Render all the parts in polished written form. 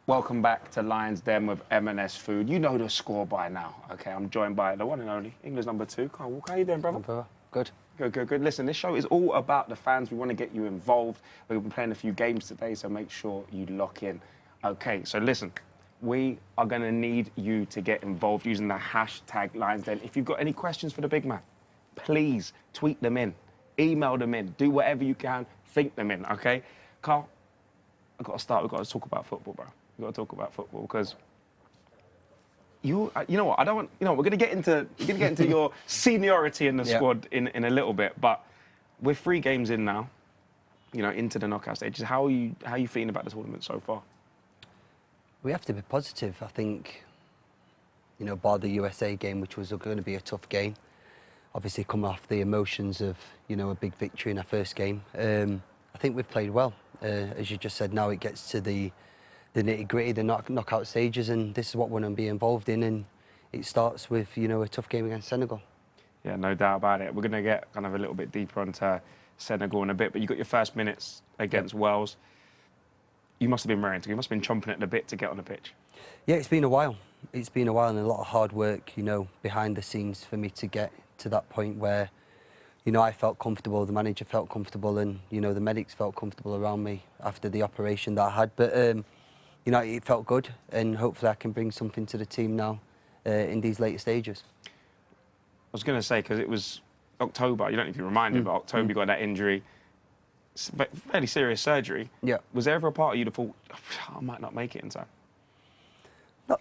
Welcome back to Lions Den with M&S Food. You know the score by now, okay? I'm joined by the one and only England's number 2, Carl Walker. How you doing, brother? Good. Good. Listen, this show is all about the fans. We want to get you involved. We've been playing a few games today, so make sure you lock in. Okay, so listen, we are going to need you to get involved using the hashtag Lions Den. If you've got any questions for the big man, please tweet them in, email them in, do whatever you can, think them in, okay? Carl, I've got to start. We've got to talk about football, bro. We've got to talk about football because you know what? I don't want. You know, we're going to get into your seniority in the squad in a little bit, but we're 3 games in now. You know, into the knockout stages. How are you feeling about the tournament so far? We have to be positive. I think, you know, bar the USA game, which was going to be a tough game. Obviously, coming off the emotions of, you know, a big victory in our first game. I think we've played well. As you just said, now it gets to the nitty-gritty, the knockout stages, and this is what we're going to be involved in, and it starts with, you know, a tough game against Senegal. Yeah, no doubt about it. We're going to get kind of a little bit deeper onto Senegal in a bit, but you got your first minutes against Wales. You must have been raring to go. You must have been chomping at the bit to get on the pitch. Yeah, it's been a while. It's been a while and a lot of hard work, you know, behind the scenes for me to get to that point where, you know, I felt comfortable, the manager felt comfortable, and, you know, the medics felt comfortable around me after the operation that I had. But, you know, it felt good, and hopefully I can bring something to the team now in these later stages. I was going to say, because it was October, you don't know if you reminded, but October you got that injury, fairly serious surgery. Yeah. Was there ever a part of you that thought, I might not make it in time?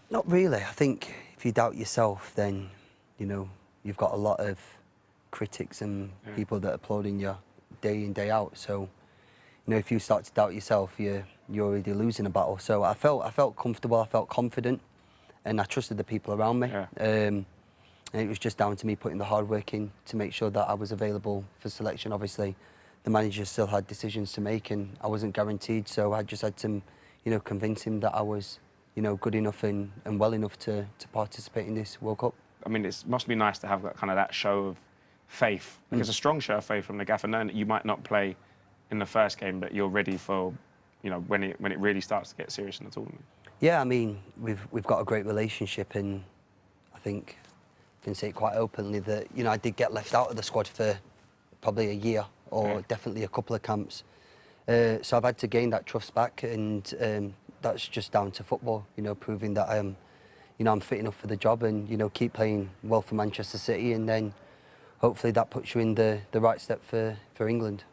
Not really. I think if you doubt yourself, then, you know, you've got a lot of critics and people that are applauding you day in, day out. So, you know, if you start to doubt yourself, you're already losing a battle. So I felt comfortable, I felt confident, and I trusted the people around me. Yeah. And it was just down to me putting the hard work in to make sure that I was available for selection. Obviously, the manager still had decisions to make, and I wasn't guaranteed. So I just had to, you know, convince him that I was, you know, good enough and well enough to participate in this World Cup. I mean, it must be nice to have that show of faith. Like it's a strong show of faith from the gaffer, knowing that you might not play in the first game, but you're ready for, you know, when it really starts to get serious in the tournament. Yeah, I mean, we've got a great relationship, and I think I can say it quite openly that, you know, I did get left out of the squad for probably a year or definitely a couple of camps. So I've had to gain that trust back, and that's just down to football, you know, proving that I'm fit enough for the job, and, you know, keep playing well for Manchester City, and then hopefully that puts you in the right step for England.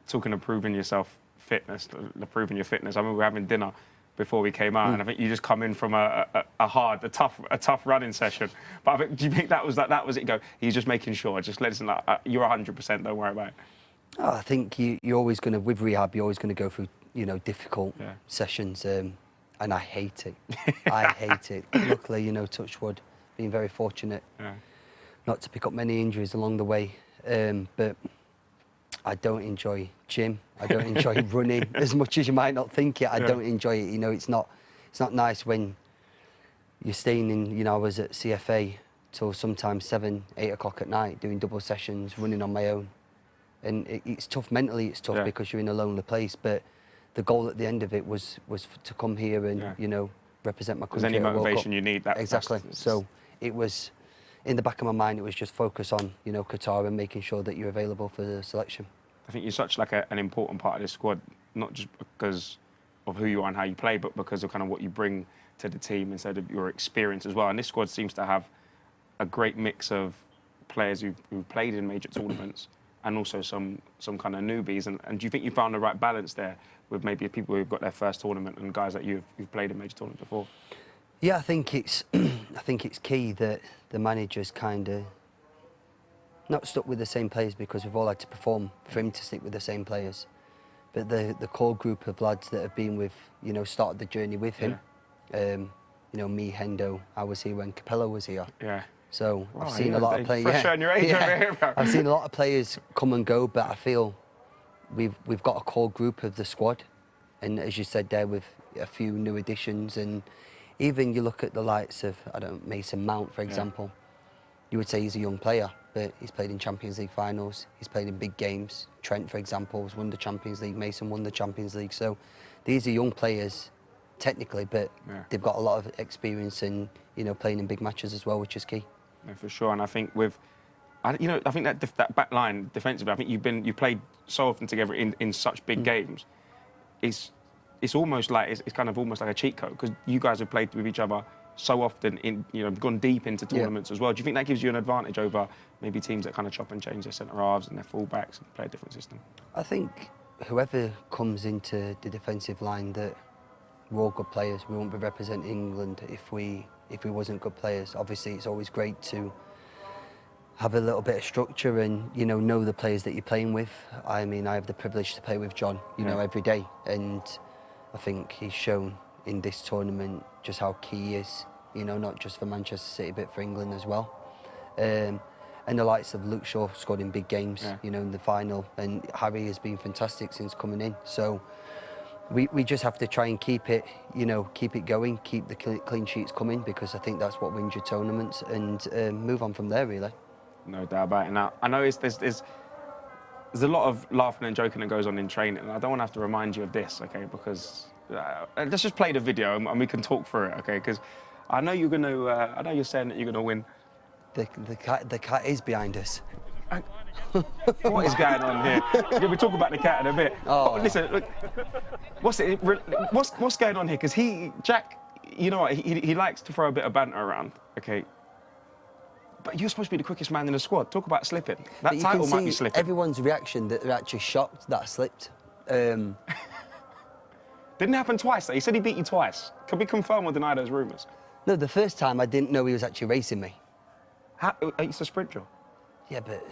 Talking of proving yourself proving your fitness. I remember we were having dinner before we came out, and I think you just come in from a tough running session. But I think, do you think that was it? Go, he's just making sure, just listen, like, you're 100%. Don't worry about it. Oh, I think you're always going to, with rehab, you're always going to go through, you know, difficult sessions, and I hate it. I hate it. Luckily, you know, touch wood, being very fortunate not to pick up many injuries along the way. But I don't enjoy gym. I don't enjoy running as much as you might not think it. I don't enjoy it. You know, it's not nice when you're staying in, you know, I was at CFA till sometimes 7, 8 o'clock at night doing double sessions, running on my own. And it's tough mentally, it's tough because you're in a lonely place. But the goal at the end of it was to come here and, you know, represent my country. There's any motivation you need. Exactly. So it was, in the back of my mind, it was just focus on, you know, Qatar and making sure that you're available for the selection. I think you're such like an important part of this squad, not just because of who you are and how you play, but because of kind of what you bring to the team instead of your experience as well. And this squad seems to have a great mix of players who've played in major tournaments and also some kind of newbies. And do you think you found the right balance there with maybe people who've got their first tournament and guys that who've played in major tournaments before? Yeah, I think it's key that the manager's kind of not stuck with the same players, because we've all had to perform for him to stick with the same players. But the core group of lads that have been with, you know, started the journey with him. You know, me, Hendo, I was here when Capello was here. Yeah. So I've seen a lot of players. Fresh on your age over here, bro. I've seen a lot of players come and go, but I feel we've got a core group of the squad, and as you said there, with a few new additions, and even you look at the likes of, I don't know, Mason Mount, for example. You would say he's a young player, but he's played in Champions League finals. He's played in big games. Trent, for example, has won the Champions League. Mason won the Champions League. So these are young players technically, but they've got a lot of experience in, you know, playing in big matches as well, which is key. Yeah, for sure. And I think I think that back line defensively, I think you played so often together in such big games. It's almost like it's kind of almost like a cheat code, because you guys have played with each other so often, gone deep into tournaments as well. Do you think that gives you an advantage over maybe teams that kind of chop and change their centre halves and their full-backs and play a different system? I think whoever comes into the defensive line, that we're all good players. We won't be representing England if we wasn't good players. Obviously, it's always great to have a little bit of structure and, you know the players that you're playing with. I mean, I have the privilege to play with John, you know, every day, and I think he's shown in this tournament just how key he is, you know, not just for Manchester City, but for England as well. And the likes of Luke Shaw scored in big games, you know, in the final, and Harry has been fantastic since coming in. So we just have to try and keep it going, keep the clean sheets coming, because I think that's what wins your tournaments, and move on from there, really. No doubt about it. Now, I know there's a lot of laughing and joking that goes on in training, and I don't want to have to remind you of this, okay? Because let's just play the video and we can talk through it, okay? Because I know you're going to. I know you're saying that you're going to win. The cat is behind us. What is going on here? We'll talk about the cat in a bit. Oh. But listen, look, what's going on here? Because Jack, you know what? He likes to throw a bit of banter around, okay? But you're supposed to be the quickest man in the squad. Talk about slipping. That title might be slipping. Everyone's reaction, that they're actually shocked that I slipped. Didn't happen twice, though. He said he beat you twice. Can we confirm or deny those rumours? No, the first time I didn't know he was actually racing me. It's a sprint drill. Yeah, but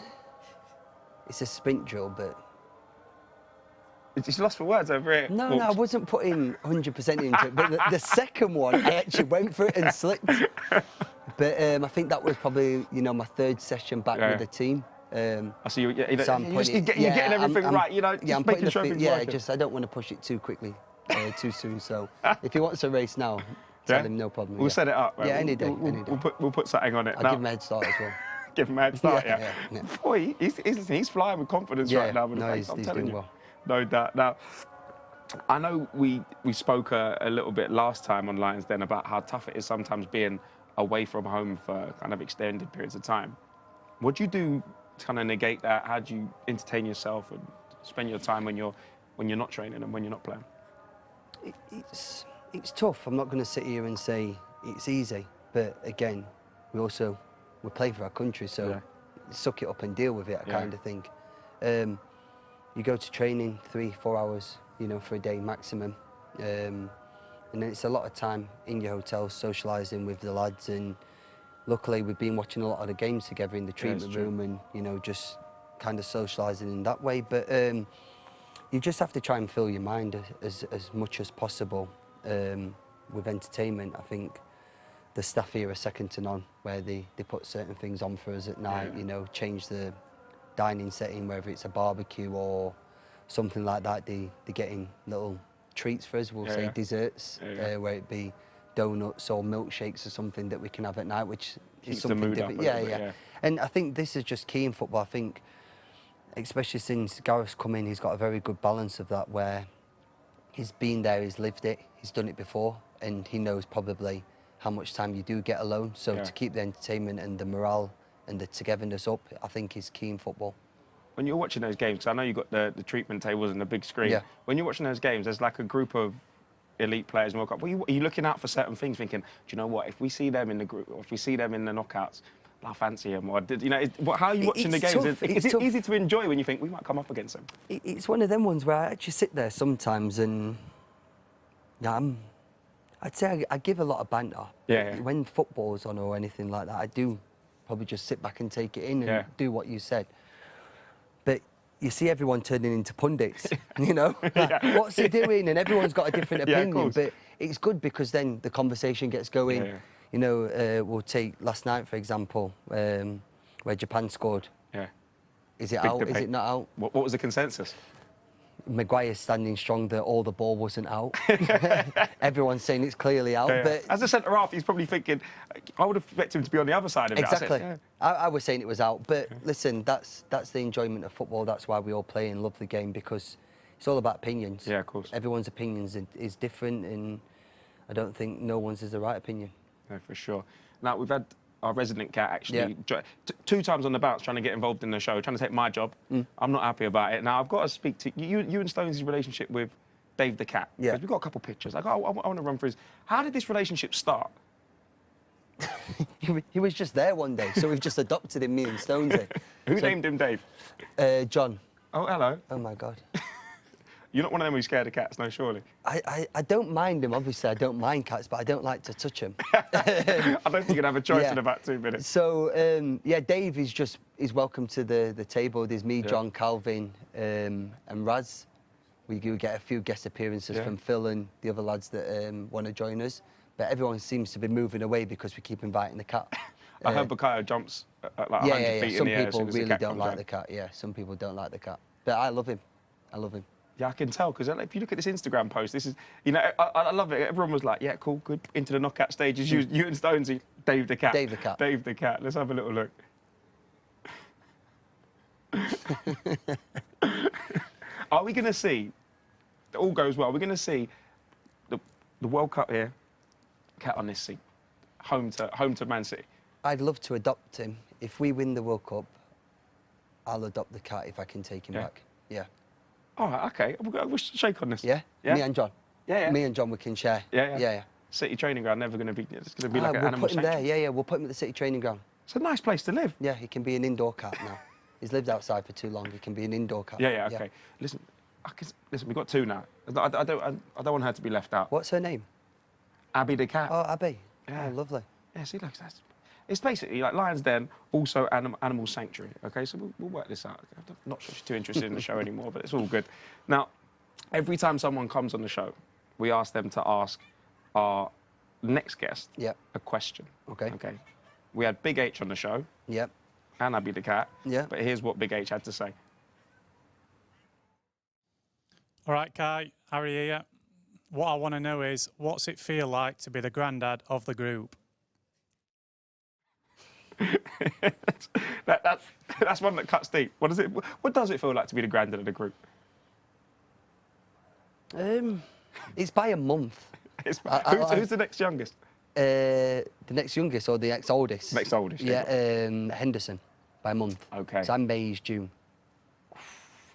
it's a sprint drill, but... It's lost for words over here. No, I wasn't putting 100% into it. But the second one, I actually went for it and slipped. But I think that was probably, you know, my third session back with the team. I see you're getting everything right, you know, just making sure everything's working. I don't want to push it too quickly, too soon. So if he wants to race now, tell him no problem. We'll set it up. Right? Yeah, any day. We'll put something on it. I'll give him a head start as well. Give him a head start, yeah. Boy, he's flying with confidence right now. No, he's doing well. No doubt. Now, I know we spoke a little bit last time on Lions Den about how tough it is sometimes being away from home for kind of extended periods of time. What do you do to kind of negate that? How do you entertain yourself and spend your time when you're not training and when you're not playing? It's tough. I'm not going to sit here and say it's easy, but again, we're playing for our country, so suck it up and deal with it, kind of thing. You go to training 3-4 hours, you know, for a day maximum, and then it's a lot of time in your hotel socialising with the lads. And luckily, we've been watching a lot of the games together in the treatment room, and you know, just kind of socialising in that way. But you just have to try and fill your mind as much as possible with entertainment. I think the staff here are second to none, where they put certain things on for us at night. You know, change the dining setting, whether it's a barbecue or something like that. They're getting little treats for us, we'll say desserts, where it be donuts or milkshakes or something that we can have at night, which is something different. Yeah. And I think this is just key in football. I think, especially since Gareth's come in, he's got a very good balance of that, where he's been there, he's lived it, he's done it before, and he knows probably how much time you do get alone. So to keep the entertainment and the morale and the togetherness up, I think is key in football. When you're watching those games, because I know you've got the treatment tables and the big screen, when you're watching those games, there's like a group of elite players in World Cup. Are you looking out for certain things, thinking, do you know what, if we see them in the group, or if we see them in the knockouts, I fancy them, or you know, how are you watching the games? Is it easy to enjoy when you think we might come up against them? It's one of them ones where I actually sit there sometimes and I'd say I give a lot of banter. When football's on or anything like that, I do probably just sit back and take it in and do what you said. But you see everyone turning into pundits, you know? What's he doing? And everyone's got a different opinion. But it's good because then the conversation gets going. You know, we'll take last night, for example, where Japan scored. Is it out? Debate. Is it not out? What was the consensus? Maguire's standing strong that all the ball wasn't out. Everyone's saying it's clearly out. But as a centre-half, he's probably thinking, I would expect him to be on the other side of it. Exactly. I was saying it was out. But listen, that's the enjoyment of football. That's why we all play and love the game, because it's all about opinions. Yeah, of course. Everyone's opinions is different, and I don't think no one's is the right opinion. No, for sure. Now, we've had our resident cat actually 2 times on the bounce trying to get involved in the show, trying to take my job. I'm not happy about it. Now, I've got to speak to you and Stones' relationship with Dave the cat. Yeah. Because we've got a couple of pictures. I want to run through this. How did this relationship start? He was just there one day, so we've just adopted him, me and Stonesy. Who named him Dave? John. Oh, hello. Oh, my God. You're not one of them who's scared of cats, no, surely? I don't mind him, obviously. I don't mind cats, but I don't like to touch them. I don't think you can have a choice in about 2 minutes. So, Dave is welcome to the table. There's me, John, Calvin, and Raz. We get a few guest appearances from Phil and the other lads that want to join us. But everyone seems to be moving away because we keep inviting the cat. I heard Bukayo jumps like 100 feet in the air. Some people really don't like the cat. Yeah, some people don't like the cat. But I love him. I love him. Yeah, I can tell, because if you look at this Instagram post, this is, you know, I love it. Everyone was like, yeah, cool, good. Into the knockout stages, you and Stonesy, Dave the cat. Dave the cat. Dave the cat. Let's have a little look. Are we going to see, if all goes well, we're going to see the World Cup here, cat on this seat, home to Man City? I'd love to adopt him. If we win the World Cup, I'll adopt the cat if I can take him back. Yeah. All right, okay. We'll shake on this. Yeah? Me and John. Yeah. Me and John, we can share. Yeah. City training ground, never going to be, it's going to be like an animal We'll put him sanctuary. there, we'll put him at the City training ground. It's a nice place to live. Yeah, he can be an indoor cat now. He's lived outside for too long, he can be an indoor cat. Yeah, okay. Listen, we've got 2 now. I don't want her to be left out. What's her name? Abby the cat. Oh, Abby. Yeah. Oh, lovely. Yeah, see, like that's. It's basically like Lion's Den, also animal sanctuary. Okay, so we'll work this out. I'm not sure she's too interested in the show anymore, but it's all good. Now, every time someone comes on the show, we ask them to ask our next guest a question. Okay. Okay. We had Big H on the show. Yep. And Abby the cat. Yeah. But here's what Big H had to say. All right, Kai, Harry here. What I want to know is, what's it feel like to be the granddad of the group? that's one that cuts deep. What does it feel like to be the granddad of the group? It's by a month. Who's the next youngest? The next youngest or the next oldest? Next oldest. Yeah, Henderson, by a month. Okay. So I'm May, he's June.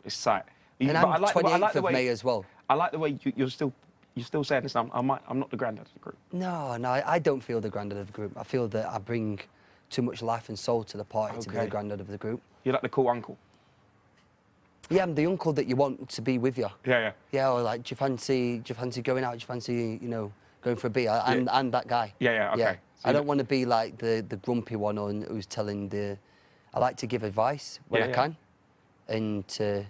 It's sight. And I'm 28th of May as well. I like the way you're still saying this. I'm not the granddad of the group. No, I don't feel the granddad of the group. I feel that I bring too much life and soul to the party to be the granddad of the group. You're like the cool uncle. Yeah, I'm the uncle that you want to be with you. Yeah. Yeah, or like, do you fancy going out? Do you fancy, going for a beer? I'm that guy. Yeah, okay. Yeah. So I don't want to be like the grumpy one who's telling I like to give advice when I can, and to,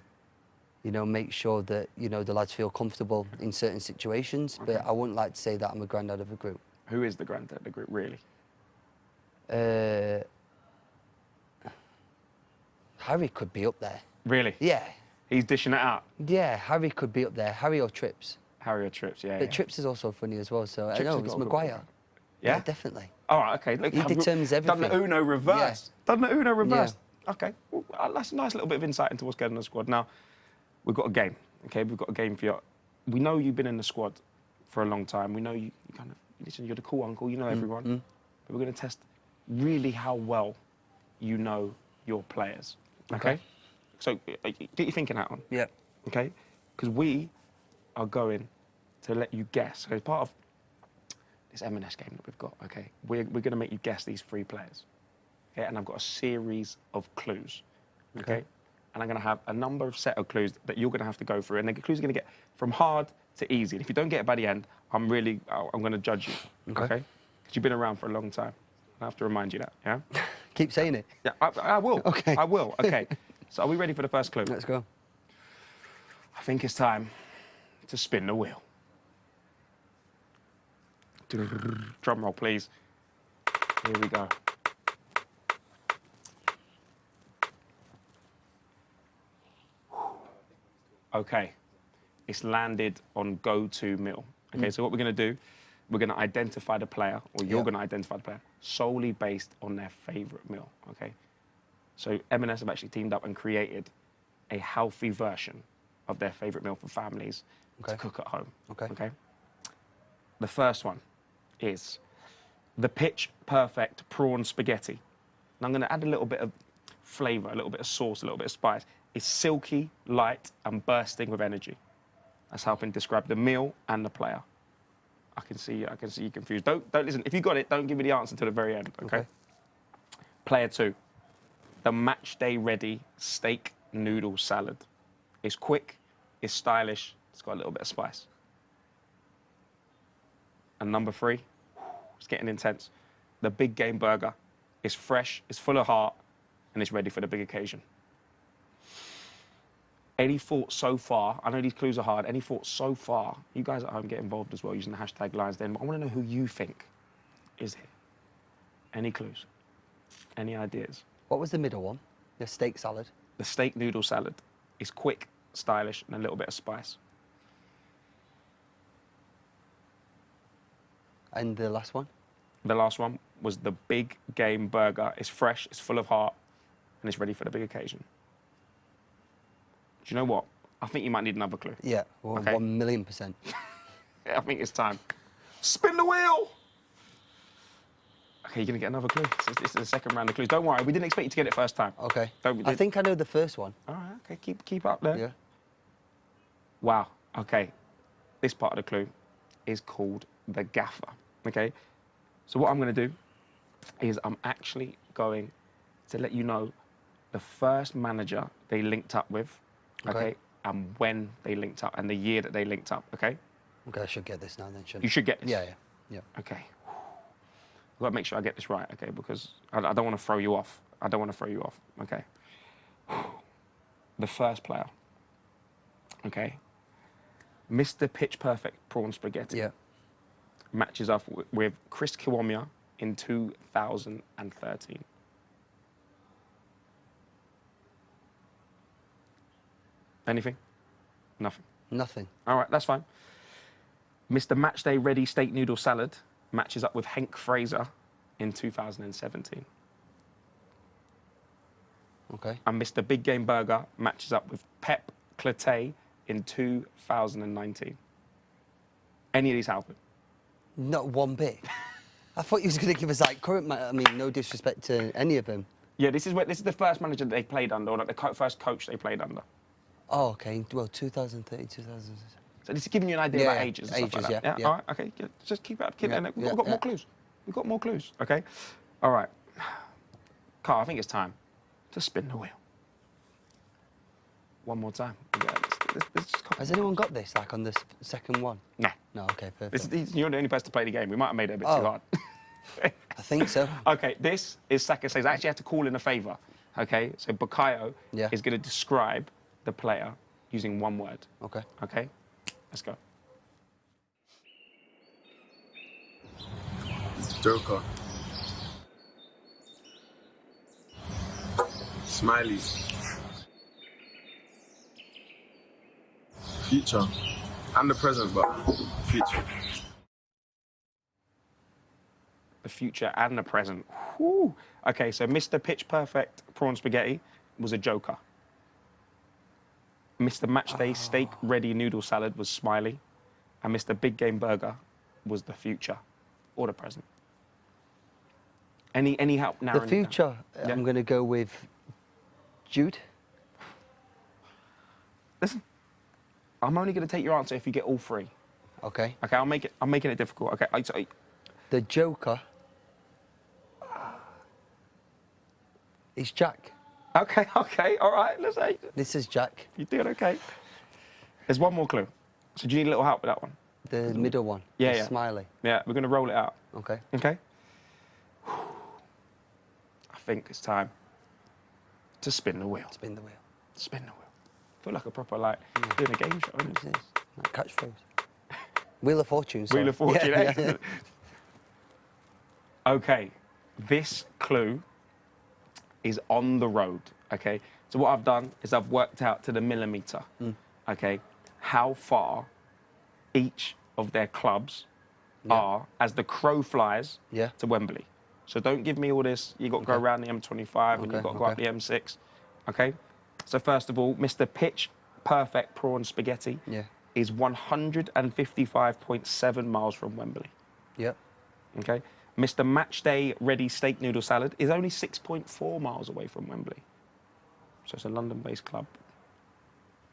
make sure that, the lads feel comfortable in certain situations, but I wouldn't like to say that I'm a granddad of a group. Who is the granddad of the group, really? Harry could be up there. Really? Yeah. He's dishing it out. Yeah, Harry could be up there. Harry or Trips. Harry or Trips, yeah. But Trips is also funny as well, so I know, it's Maguire. Yeah? Definitely. All right, okay. Look, he determines everything. Done the Uno reverse. Yeah. Done the Uno reverse. Yeah. Okay, well, that's a nice little bit of insight into what's going on in the squad. Now, we've got a game, okay? We've got a game for you. We know you've been in the squad for a long time. We know you kind of, listen, you're the cool uncle, you know everyone. But we're going to test really how well you know your players, okay? So get your thinking hat on. Yeah. Okay? Because we are going to let you guess. So as part of this M&S game that we've got, okay, we're going to make you guess these 3 players. Okay? And I've got a series of clues. Okay? And I'm going to have a number of set of clues that you're going to have to go through. And the clues are going to get from hard to easy. And if you don't get it by the end, I'm going to judge you. Okay? Because you've been around for a long time. I have to remind you that, yeah? Keep saying it. Yeah, I will. Okay. I will. Okay. So are we ready for the first clue? Let's go. I think it's time to spin the wheel. Drum roll, please. Here we go. Okay. It's landed on go-to meal. Okay, so what we're going to do, we're going to identify the player, or you're going to identify the player, solely based on their favourite meal, okay? So M&S have actually teamed up and created a healthy version of their favourite meal for families to cook at home. Okay. The first one is the pitch perfect prawn spaghetti. And I'm going to add a little bit of flavour, a little bit of sauce, a little bit of spice. It's silky, light, and bursting with energy. That's helping describe the meal and the player. I can see you confused. Don't listen. If you got it, don't give me the answer until the very end. Okay. Player 2, the match day ready steak noodle salad. It's quick, it's stylish, it's got a little bit of spice. And number 3, it's getting intense. The big game burger. It's fresh, it's full of heart, and it's ready for the big occasion. Any thoughts so far? I know these clues are hard. Any thoughts so far? You guys at home get involved as well using the hashtag LionsDen. I want to know who you think is here. Any clues? Any ideas? What was the middle one? The steak salad. The steak noodle salad is quick, stylish, and a little bit of spice. And the last one? The last one was the big game burger. It's fresh, it's full of heart, and it's ready for the big occasion. Do you know what? I think you might need another clue. Yeah, well, Okay. 1,000,000%. I think it's time. Spin the wheel! Okay, you're going to get another clue. This is the second round of clues. Don't worry, we didn't expect you to get it first time. Okay. I think I know the first one. All right, okay, keep up there. Yeah. Wow, okay. This part of the clue is called the gaffer, okay? So what I'm going to do is I'm actually going to let you know the first manager they linked up with, okay? And when they linked up and the year that they linked up, okay? Okay, I should get this now then, shouldn't I? You should get this. Yeah. Okay. I've got to make sure I get this right, okay? Because I don't want to throw you off. Okay? The first player, okay? Mr. Pitch Perfect Prawn Spaghetti. Yeah. Matches up with Chris Kiwomya in 2013. Anything? Nothing. Nothing. All right, that's fine. Mr. Matchday Ready Steak Noodle Salad matches up with Hank Fraser in 2017. Okay. And Mr. Big Game Burger matches up with Pep Clatay in 2019. Any of these helping? Not one bit. I thought you was going to give us like current. I mean, no disrespect to any of them. Yeah, this is the first manager they played under, or like the first coach they played under. Oh, okay. Well, 2030, 2000. So this is giving you an idea about ages. And stuff like that. Yeah. All right. Okay. Yeah. Just keep it up. We've got more clues. We've got more clues. Okay. All right. Carl, I think it's time to spin the wheel. One more time. Has anyone got this, like, on the second one? Nah. No, okay, perfect. You're the only person to play the game. We might have made it a bit too hard. I think so. Okay, this is Saka says, I actually had to call in a favour. Okay, so Bukayo is going to describe the player using one word. Okay. Okay, let's go. Joker. Smiley. Future. And the present, but future. The future and the present. Whew. Okay, so Mr. Pitch Perfect Prawn Spaghetti was a joker. Mr. Matchday Steak Ready Noodle Salad was Smiley. And Mr. Big Game Burger was the future or the present. Any help now? The future, I'm going to go with Jude. Listen, I'm only going to take your answer if you get all three. Okay. Okay, I'm making it difficult. Okay. The Joker is Jack. Okay, all right. Let's say This is Jack. you're doing okay. There's one more clue. So do you need a little help with that one? The middle one. Yeah, the yeah. Smiley. Yeah, we're going to roll it out. Okay. Okay. I think it's time to spin the wheel. Spin the wheel. Spin the wheel. I feel like a proper doing a game show. What is this? Like catchphrase. Wheel of Fortune. Sorry. Wheel of Fortune. Yeah, Excellent. Okay, this clue is on the road. Okay, so what I've done is I've worked out to the millimetre. Okay, how far each of their clubs are as the crow flies to Wembley. So don't give me all this. You got to go around the M25 and you've got to go up the M6. Okay, so first of all, Mr. Pitch Perfect Prawn Spaghetti is 155.7 miles from Wembley. Yep. Okay. Mr. Matchday Ready Steak Noodle Salad is only 6.4 miles away from Wembley. So it's a London-based club.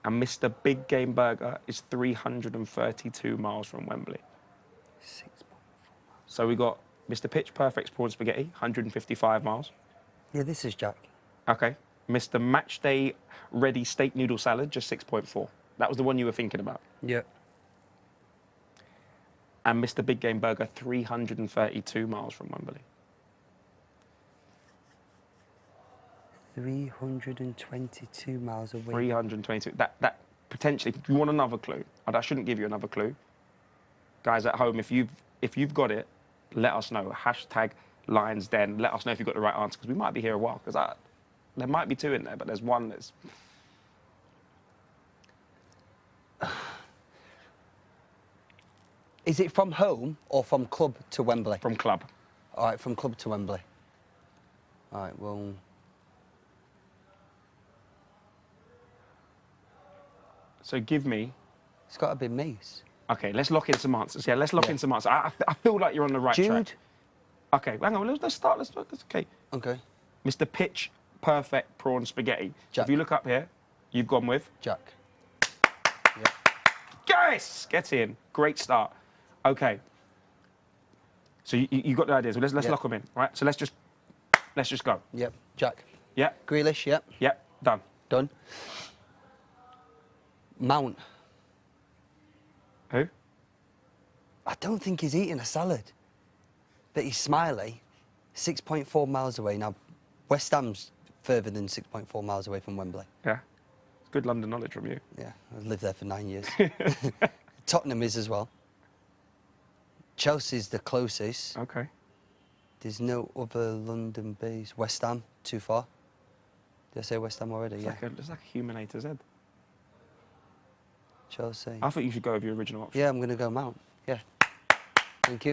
And Mr. Big Game Burger is 332 miles from Wembley. 6.4 miles. So we got Mr. Pitch Perfect's Prawn Spaghetti, 155 miles. Yeah, this is Jack. Okay. Mr. Matchday Ready Steak Noodle Salad, just 6.4. That was the one you were thinking about. Yep. And Mr. Big Game Burger, 332 miles from Wembley. 322 miles away. 322. That potentially. Do you want another clue? I shouldn't give you another clue. Guys at home, if you've got it, let us know. Hashtag Lions Den. Let us know if you've got the right answer, because we might be here a while. Because there might be two in there, but there's one that's. Is it from home or from club to Wembley? From club. All right, from club to Wembley. All right, well... So give me... It's got to be Mace. OK, let's lock in some answers. Yeah, let's lock in some answers. I feel like you're on the right track. Jude? OK, hang on, let's start. OK. OK. Mr. Pitch Perfect Prawn Spaghetti. Jack. If you look up here, you've gone with... Jack. Yeah. Yes! Get in. Great start. OK. So you got the ideas. Well, let's lock them in, right? So let's just go. Yep. Jack. Yep. Grealish, yep. Yep. Done. Done. Mount. Who? I don't think he's eating a salad. But he's smiley. 6.4 miles away. Now, West Ham's further than 6.4 miles away from Wembley. Yeah. It's good London knowledge from you. Yeah, I've lived there for 9 years. Tottenham is as well. Chelsea's the closest. OK. There's no other London base. West Ham, too far. Did I say West Ham already? It's Yeah. like a human A to Z. Chelsea. I thought you should go with your original option. Yeah, I'm going to go Mount. Yeah. Thank you.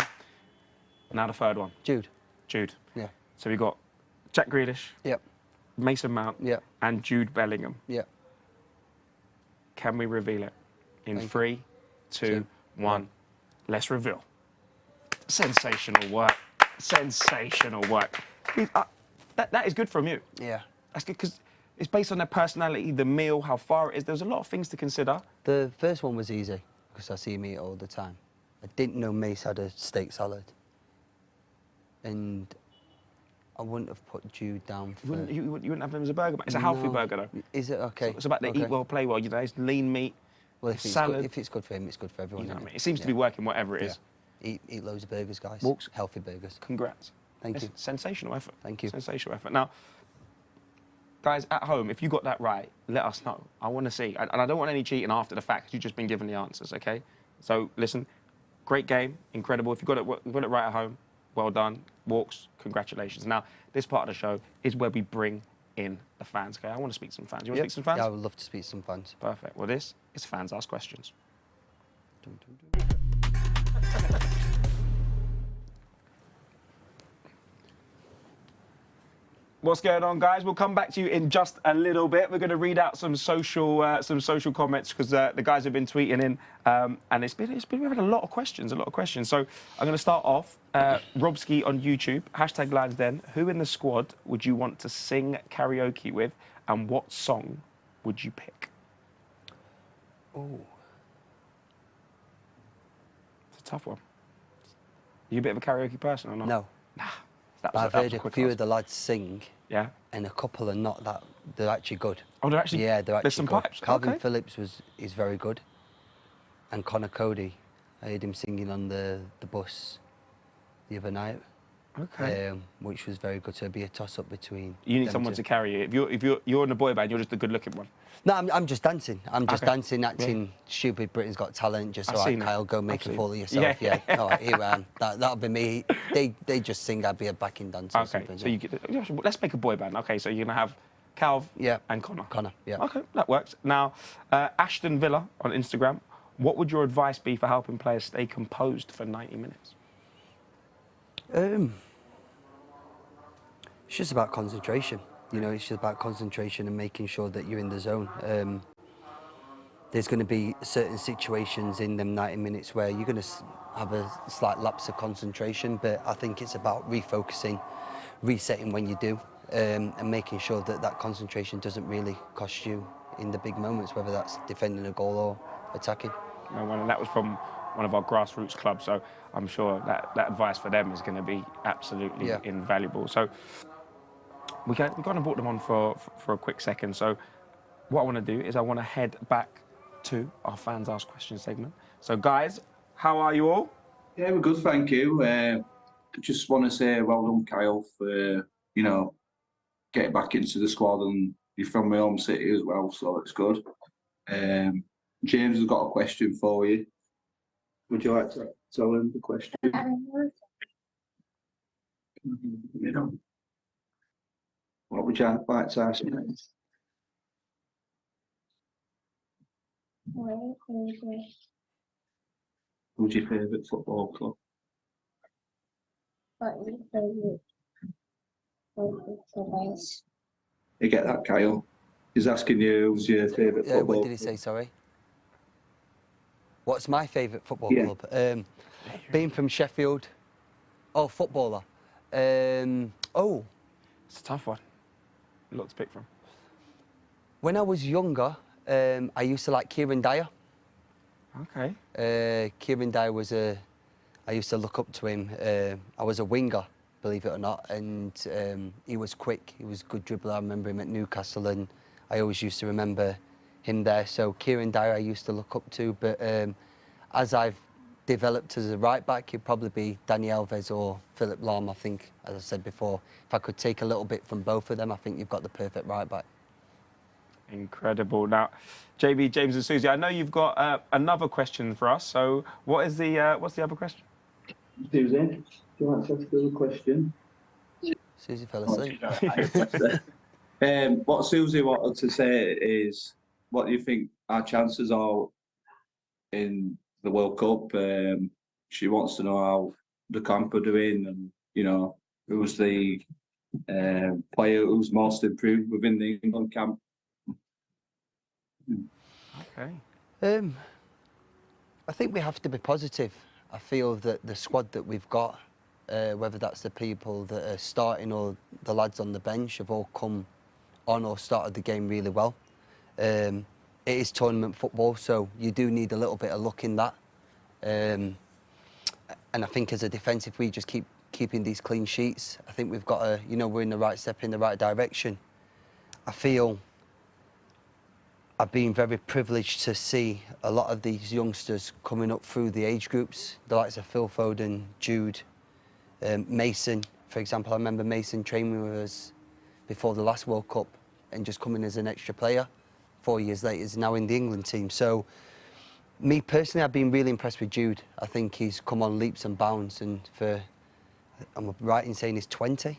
Now the third one. Jude. Jude. Yeah. So we got Jack Grealish, Yep. Mason Mount, Yep. and Jude Bellingham. Yep. Can we reveal it? In Thank 3, 2, 1. Let's reveal. Sensational work. Sensational work. That is good from you. Yeah. That's good because it's based on their personality, the meal, how far it is. There's a lot of things to consider. The first one was easy because I see him eat it all the time. I didn't know Mace had a steak salad. And I wouldn't have put Jude down for... You wouldn't have them as a burger, but it's a healthy burger, though. Is it? OK. So it's about the eat well, play well. You know, it's lean meat, well, if salad. If it's good for him, it's good for everyone. You know what I isn't mean? It seems to be working, whatever it is. Eat loads of burgers, guys. Walks. Healthy burgers. Congrats. Thank you. Sensational effort. Thank you. Sensational effort. Now, guys, at home, if you got that right, let us know. I want to see. And I don't want any cheating after the fact, 'cause you've just been given the answers, OK? So, listen, great game, incredible. If you got it right at home, well done. Walks, congratulations. Now, this part of the show is where we bring in the fans, OK? I want to speak to some fans. You want to speak to some fans? Yeah, I would love to speak to some fans. Perfect. Well, this is Fans Ask Questions. Dun, dun, dun. What's going on, guys? We'll come back to you in just a little bit. We're going to read out some social comments because the guys have been tweeting in, and we've had a lot of questions. So I'm going to start off. Robski on YouTube, hashtag Lions Den. Who in the squad would you want to sing karaoke with, and what song would you pick? Oh. It's a tough one. Are you a bit of a karaoke person or not? No. Nah. I've heard a few of the lads sing. Yeah. And a couple are not that. They're actually good. Oh, they're actually. Yeah, they're actually There's some good. pipes. Calvin Okay. Phillips is very good. And Connor Cody, I heard him singing on the bus the other night. Okay. Which was very good. So it'd be a toss up between. You need them someone two. to carry you. If you're in a boy band, you're just the good-looking one. No, I'm just dancing. I'm just Okay. dancing, acting stupid. Britain's Got Talent. Just I've all right, seen it. Kyle, go make I've a seen fool of it. yourself. Yeah. Yeah. All right, here I am. That'll be me. They just sing. I'd be a backing dancer. Or Okay. something, So yeah. let's make a boy band. Okay. So you're gonna have Calv Yeah. and Connor. Connor. Yeah. Okay, that works. Now, Ashton Villa on Instagram. What would your advice be for helping players stay composed for 90 minutes? It's just about concentration. You know, it's just about concentration and making sure that you're in the zone. there's going to be certain situations in them 90 minutes where you're going to have a slight lapse of concentration, but I think it's about refocusing, resetting when you do, and making sure that that concentration doesn't really cost you in the big moments, whether that's defending a goal or attacking. And that was from one of our grassroots clubs, so I'm sure that advice for them is going to be absolutely invaluable. So we're going to brought them on for a quick second. So what I want to do is I want to head back to our Fans Ask Questions segment. So guys, how are you all? Yeah, we're good, thank you. Just want to say well done, Kyle, for, getting back into the squad, and you're from my home city as well, so it's good. James has got a question for you. Would you like to tell him the question? What would you like to ask me? Who's your favourite football club? You get that, Kyle? He's asking you who's your favourite football club. What did he say, sorry? What's my favourite football club? Being from Sheffield. Oh, footballer. It's a tough one. A lot to pick from. When I was younger, I used to like Kieran Dyer. Okay. Kieran Dyer was I used to look up to him. I was a winger, believe it or not, and he was quick. He was a good dribbler. I remember him at Newcastle, and I always used to remember him there. So Kieran Dyer I used to look up to, but as I've developed as a right back, it'd probably be Dani Alves or Philip Lahm. I think, as I said before, if I could take a little bit from both of them, I think you've got the perfect right back. Incredible. Now, JB, James and Susie, I know you've got another question for us. So what's the other question? Susie, do you want to ask the question? Susie fell asleep. What Susie wanted to say is, what do you think our chances are in the World Cup? She wants to know how the camp are doing, and who's the player who's most improved within the England camp. Okay. I think we have to be positive. I feel that the squad that we've got, whether that's the people that are starting or the lads on the bench, have all come on or started the game really well. It is tournament football, so you do need a little bit of luck in that. And I think as a defence, if we just keep keeping these clean sheets, I think we've got a, we're in the right step in the right direction. I feel I've been very privileged to see a lot of these youngsters coming up through the age groups, the likes of Phil Foden, Jude, Mason, for example. I remember Mason training with us before the last World Cup and just coming as an extra player. 4 years later, he's now in the England team. So, me personally, I've been really impressed with Jude. I think he's come on leaps and bounds, and I'm right in saying he's 20.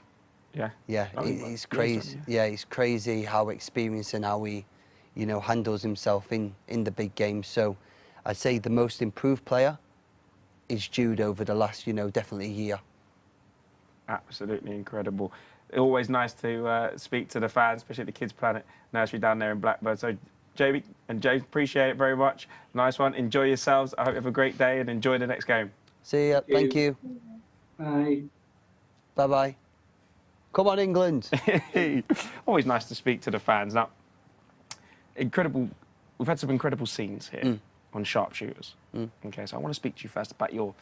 Yeah. Yeah, he's crazy. Yeah, he's crazy how experienced and how he, handles himself in the big games. So, I'd say the most improved player is Jude over the last, definitely year. Absolutely incredible. Always nice to speak to the fans, especially the Kids Planet Nursery down there in Blackburn. So, JB and James, appreciate it very much. Nice one. Enjoy yourselves. I hope you have a great day and enjoy the next game. See ya. Thank you. Bye. Bye-bye. Come on, England. Always nice to speak to the fans. Now, incredible. We've had some incredible scenes here on Sharpshooters. Okay, so I want to speak to you first about your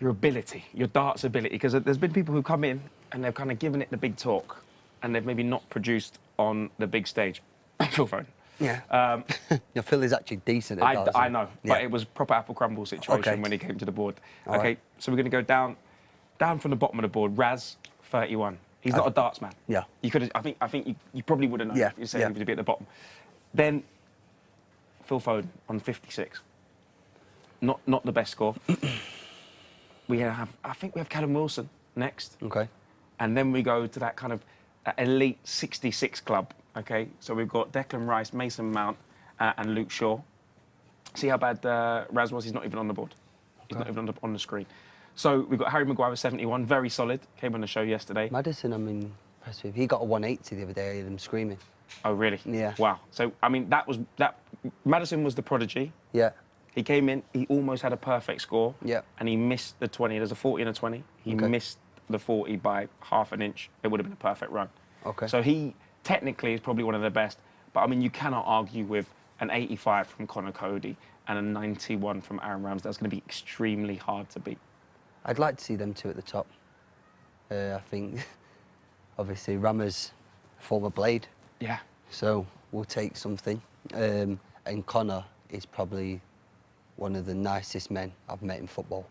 ability, your darts ability, because there's been people who come in and they've kind of given it the big talk and they've maybe not produced on the big stage. Phil Foden. Yeah. Your Phil is actually decent at darts. I know, but it was proper apple crumble situation when he came to the board. All okay, right. So we're going to go down from the bottom of the board. Raz, 31. He's not a darts man. Yeah. You could. I think you probably would have known if you said he would be at the bottom. Then Phil Foden on 56. Not the best score. I think we have Callum Wilson next. Okay. And then we go to that kind of elite 66 club. Okay, so we've got Declan Rice, Mason Mount, and Luke Shaw. See how bad Raz was? He's not even on the board. He's not even on the screen. So we've got Harry Maguire, 71, very solid. Came on the show yesterday. Maddison, I'm impressed with. He got a 180 the other day. I heard him screaming. Oh, really? Yeah. Wow. So, I mean, that Maddison was the prodigy. Yeah. He came in, he almost had a perfect score. Yeah. And he missed the 20. There's a 40 and a 20. He missed the 40 by half an inch. It would have been a perfect run. Okay. So he technically is probably one of the best. But I mean, you cannot argue with an 85 from Connor Cody and a 91 from Aaron Ramsdale. That's going to be extremely hard to beat. I'd like to see them two at the top. I think, obviously, Rama's a former Blade. Yeah. So we'll take something. And Connor is probably one of the nicest men I've met in football.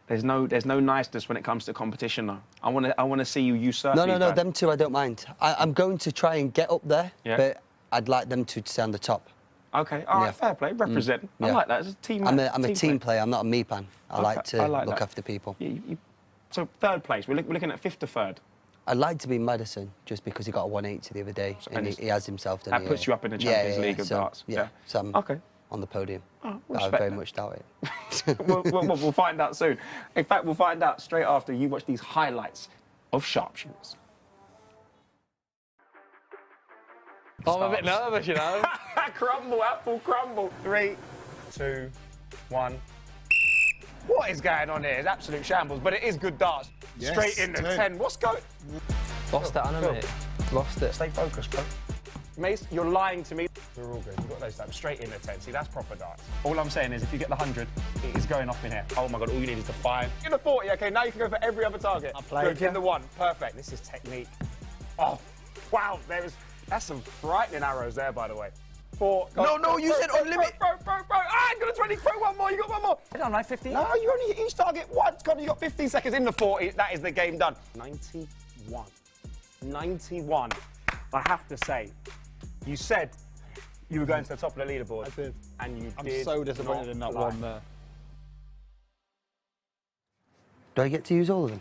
There's no niceness when it comes to competition, though. I want to see you usurp. No, these guys. them two I don't mind. I'm going to try and get up there, but I'd like them two to stay on the top. Okay, all right, fair play, represent. I like that. It's a team. I'm a team player. I'm not a me pan. I like to look that. after people. So third place. We're looking at 5th to 3rd. I'd like to be Maddison just because he got a 180 the other day, and he has himself done. That puts you up in the Champions League of darts. Yeah, so I'm on the podium. Oh, I very much doubt it. we'll find out soon. In fact, we'll find out straight after you watch these highlights of sharpshooters. I'm a bit nervous, you know. Crumble, apple, crumble. 3, 2, 1. What is going on here? It's absolute shambles, but it is good darts. Yes, Straight in the 10. What's going? Lost it, Anna, mate. Lost it. Stay focused, bro. Mace, you're lying to me. We're all good. We've got those times. Straight in the 10. See, that's proper darts. All I'm saying is if you get the 100, it is going off in here. Oh my God, all you need is the 5. In the 40, okay, now you can go for every other target. I played in the 1. Perfect. This is technique. Oh, wow. That's some frightening arrows there, by the way. 4. No, you said unlimited. Bro. Ah, I got a 20. Throw one more. You got one more. I don't know, 15. No, you only hit each target once. God, you got 15 seconds in the 40. That is the game done. 91. 91. I have to say, you said you were going to the top of the leaderboard. I did. And you I'm did. so disappointed in that lie. one there. Do I get to use all of them?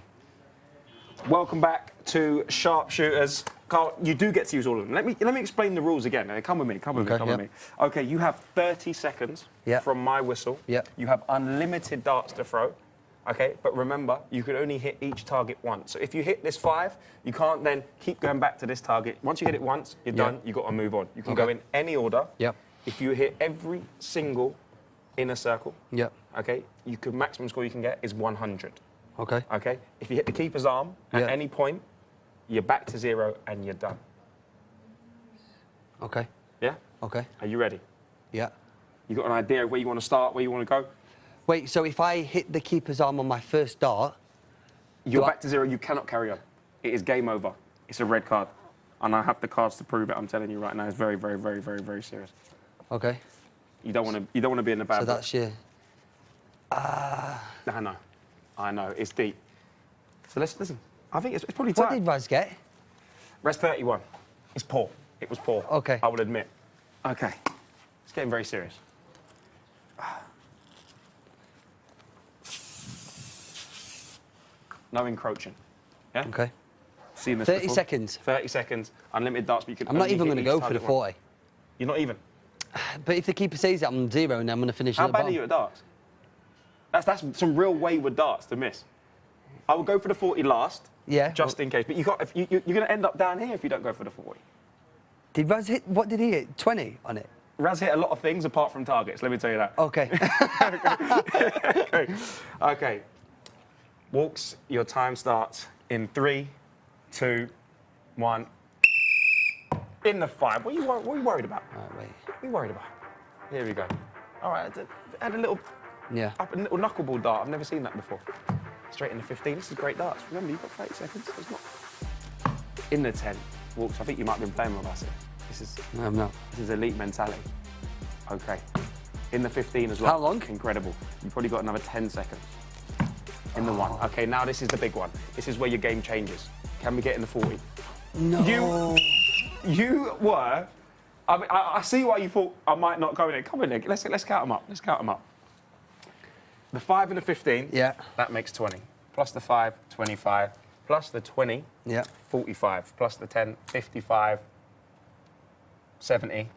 Welcome back to Sharpshooters. Carl, you do get to use all of them. Let me explain the rules again. Come with me. Come with me. Okay, you have 30 seconds from my whistle. Yep. You have unlimited darts to throw. Okay, but remember, you can only hit each target once. So if you hit this 5, you can't then keep going back to this target. Once you hit it once, you're done. You've got to move on. You can go in any order. Yep. If you hit every single inner circle, Yep. okay, maximum score you can get is 100. Okay. Okay? If you hit the keeper's arm at any point, you're back to 0 and you're done. Okay. Yeah? Okay. Are you ready? Yeah. You got an idea of where you want to start, where you want to go? Wait, so if I hit the keeper's arm on my first dart... You're back to 0, you cannot carry on. It is game over. It's a red card. And I have the cards to prove it, I'm telling you right now. It's very, very, very, very, very serious. Okay. You don't want to be in the bad So that's your... I know, it's deep. So let's listen. I think it's probably time. What did Raz get? Res 31. It's poor. It was poor. Okay. I will admit. Okay. It's getting very serious. No encroaching. Yeah? Okay. Seen this 30 before? seconds. 30 seconds. Unlimited darts, but you can I'm not only even hit going to each go for the target 40. once. You're not even? But if the keeper says that I'm 0, and I'm going to finish How at the bad bottom. are you at darts? That's some real wayward darts to miss. I will go for the 40 last. Yeah. Just in case. But you're going to end up down here if you don't go for the 40. Did Raz hit... What did he hit? 20 on it? Raz hit a lot of things apart from targets, let me tell you that. Okay. Okay. Walks, your time starts in 3, 2, 1. In the 5. What are you worried about? Right, wait. What are you worried about? Here we go. All right, add a little knuckleball dart. I've never seen that before. Straight in the 15. This is great darts. Remember, you've got 30 seconds. It's not... In the 10. Walks, I think you might have been playing with us here. No, I'm not. This is elite mentality. Okay. In the 15 as well. How long? Incredible. You've probably got another 10 seconds. In the 1. Okay, now this is the big one. This is where your game changes. Can we get in the 40? No. You were... I see why you thought I might not go in there. Come in there. Let's count them up. Let's count them up. The 5 and the 15. Yeah. That makes 20. Plus the 5, 25. Plus the 20. Yeah. 45. Plus the 10, 55. 70.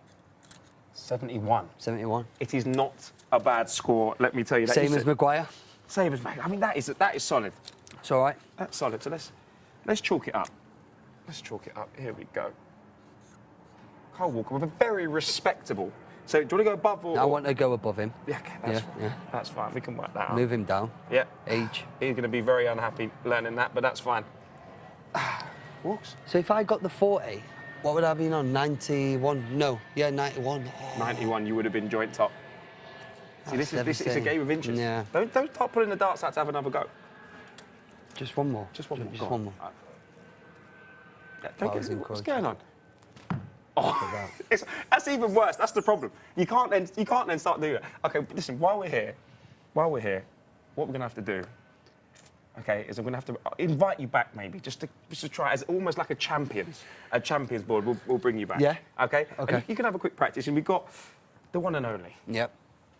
71. 71. It is not a bad score, let me tell you that. Same as Maguire. Same as Maguire. I mean, that is solid. It's all right. That's solid. So let's chalk it up. Let's chalk it up. Here we go. Kyle Walker with a very respectable So do you want to go above or? I want to go above him. Yeah, okay, that's fine. That's fine. We can work that out. Move him down. Yeah. Age. He's going to be very unhappy learning that, but that's fine. Walks. So if I got the 40, what would I have been on? 91? No. Yeah, 91. Oh. 91, you would have been joint top. See, this is a game of inches. Yeah. Don't start pulling the darts out to have another go. Just one more. Just one more. Just one more. What's going on? Oh, that's even worse. That's the problem. You can't then start doing it. Okay, listen. While we're here, what we're gonna have to do, okay, is I'm gonna have to invite you back maybe just to try as almost like a champions board. We'll bring you back. Yeah. Okay. Okay. And you can have a quick practice, and we've got the one and only. Yep.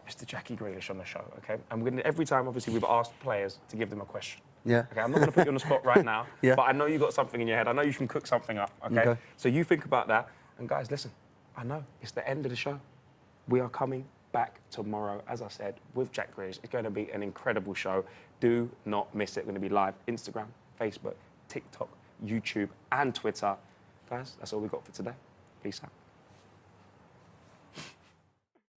Mr. Jackie Grealish on the show. Okay. And we're gonna every time, obviously, we've asked players to give them a question. Yeah. Okay, I'm not going to put you on the spot right now, Yeah. but I know you got something in your head. I know you can cook something up, okay? So you think about that. And guys, listen, I know it's the end of the show. We are coming back tomorrow, as I said, with Jack Grealish. It's going to be an incredible show. Do not miss it. We're going to be live Instagram, Facebook, TikTok, YouTube, and Twitter. Guys, that's all we got for today. Peace out.